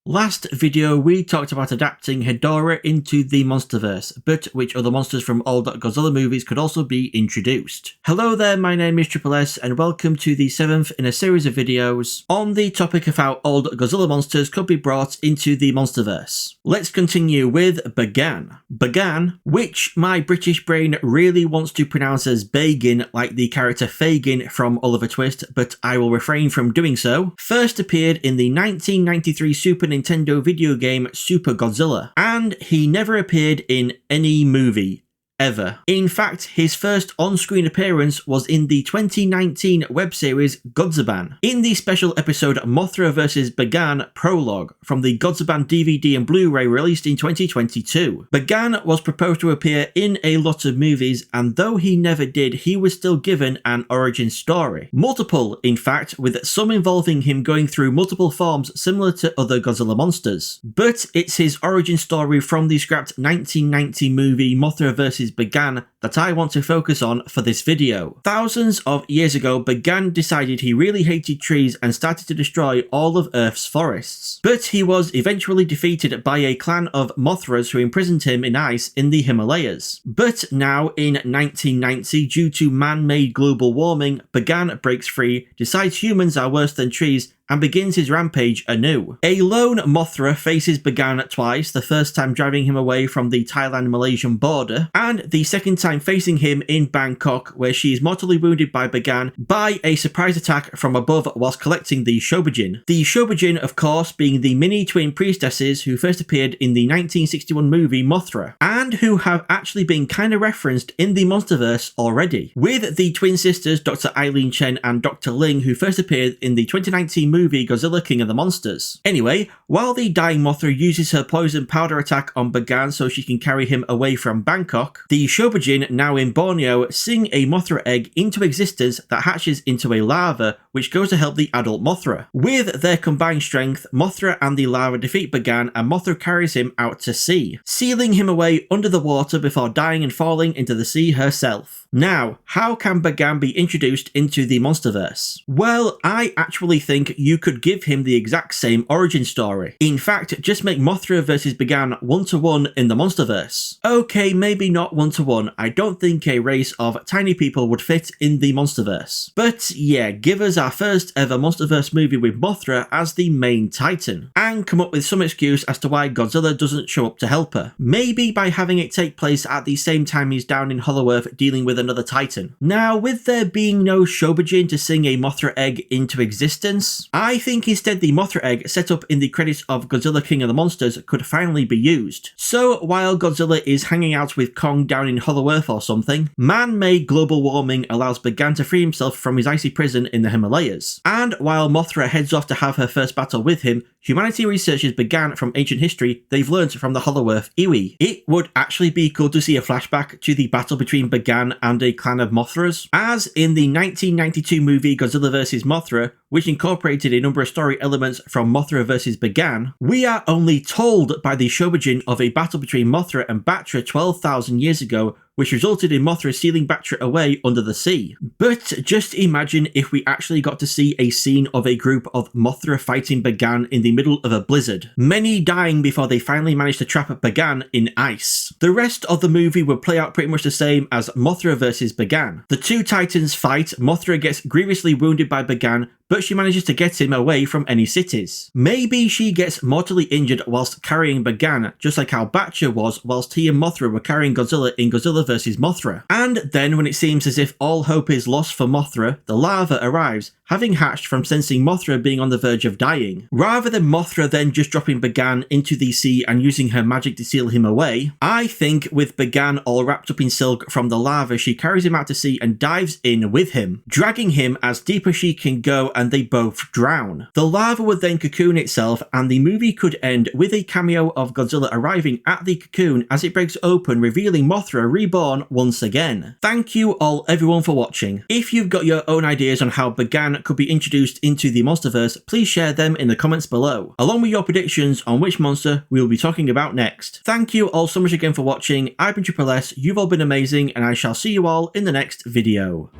Last video we talked about adapting Hedorah into the Monsterverse, but which other monsters from old Godzilla movies could also be introduced. Hello there, my name is Triple S and welcome to the 7th in a series of videos on the topic of how old Godzilla monsters could be brought into the Monsterverse. Let's continue with Bagan. Bagan, which my British brain really wants to pronounce as Bagan like the character Fagin from Oliver Twist, but I will refrain from doing so, first appeared in the 1993 Super Nintendo video game Super Godzilla, and he never appeared in any movie. Ever. In fact, his first on-screen appearance was in the 2019 web series GODZILLA, in the special episode Mothra vs. Bagan Prologue from the GODZILLA DVD and Blu-ray released in 2022. Bagan was proposed to appear in a lot of movies, and though he never did, he was still given an origin story. Multiple, in fact, with some involving him going through multiple forms similar to other Godzilla monsters. But it's his origin story from the scrapped 1990 movie Mothra vs. Bagan that I want to focus on for this video. Thousands of years ago, Bagan decided he really hated trees and started to destroy all of Earth's forests. But he was eventually defeated by a clan of Mothras who imprisoned him in ice in the Himalayas. But now in 1990, due to man-made global warming, Bagan breaks free, decides humans are worse than trees, and begins his rampage anew. A lone Mothra faces Bagan twice, the first time driving him away from the Thailand-Malaysian border, and the second time facing him in Bangkok, where she is mortally wounded by Bagan by a surprise attack from above whilst collecting the Shobijin. The Shobijin, of course, being the mini-twin priestesses who first appeared in the 1961 movie Mothra, and who have actually been kinda referenced in the Monsterverse already, with the twin sisters Dr. Eileen Chen and Dr. Ling, who first appeared in the 2019 movie Godzilla King of the Monsters. Anyway, while the dying Mothra uses her poison powder attack on Bagan so she can carry him away from Bangkok, the Shobijin, now in Borneo, sing a Mothra egg into existence that hatches into a larva, which goes to help the adult Mothra. With their combined strength, Mothra and the larva defeat Bagan, and Mothra carries him out to sea, sealing him away under the water before dying and falling into the sea herself. Now, how can Bagan be introduced into the Monsterverse? Well, I actually think you could give him the exact same origin story. In fact, just make Mothra vs. Bagan 1-to-1 in the Monsterverse. Okay, maybe not 1-to-1. I don't think a race of tiny people would fit in the Monsterverse. But yeah, give us our first ever Monsterverse movie with Mothra as the main titan, and come up with some excuse as to why Godzilla doesn't show up to help her. Maybe by having it take place at the same time he's down in Hollow Earth dealing with another titan. Now, with there being no Shobijin to sing a Mothra egg into existence, I think instead the Mothra egg set up in the credits of Godzilla King of the Monsters could finally be used. So while Godzilla is hanging out with Kong down in Hollow Earth or something, man-made global warming allows Bagan to free himself from his icy prison in the Himalayas. And while Mothra heads off to have her first battle with him, humanity researches Bagan from ancient history they've learnt from the Hollow Earth Iwi. It would actually be cool to see a flashback to the battle between Bagan and a clan of Mothras, as in the 1992 movie Godzilla vs. Mothra, which incorporated a number of story elements from Mothra vs. Bagan. We are only told by the Shobijin of a battle between Mothra and Batra 12,000 years ago, which resulted in Mothra sealing Batra away under the sea. But just imagine if we actually got to see a scene of a group of Mothra fighting Bagan in the middle of a blizzard, many dying before they finally managed to trap Bagan in ice. The rest of the movie would play out pretty much the same as Mothra vs. Bagan. The two titans fight, Mothra gets grievously wounded by Bagan, but she manages to get him away from any cities. Maybe she gets mortally injured whilst carrying Bagan, just like how Batra was whilst he and Mothra were carrying Godzilla in Godzilla vs. Mothra. And then when it seems as if all hope is lost for Mothra, the larva arrives, having hatched from sensing Mothra being on the verge of dying. Rather than Mothra then just dropping Bagan into the sea and using her magic to seal him away, I think with Bagan all wrapped up in silk from the larva, she carries him out to sea and dives in with him, dragging him as deep as she can go, and they both drown. The larva would then cocoon itself, and the movie could end with a cameo of Godzilla arriving at the cocoon as it breaks open, revealing Mothra reborn once again. Thank you all everyone for watching. If you've got your own ideas on how Bagan could be introduced into the Monsterverse, please share them in the comments below, along with your predictions on which monster we will be talking about next. Thank you all so much again for watching. I've been Triple S, you've all been amazing, and I shall see you all in the next video.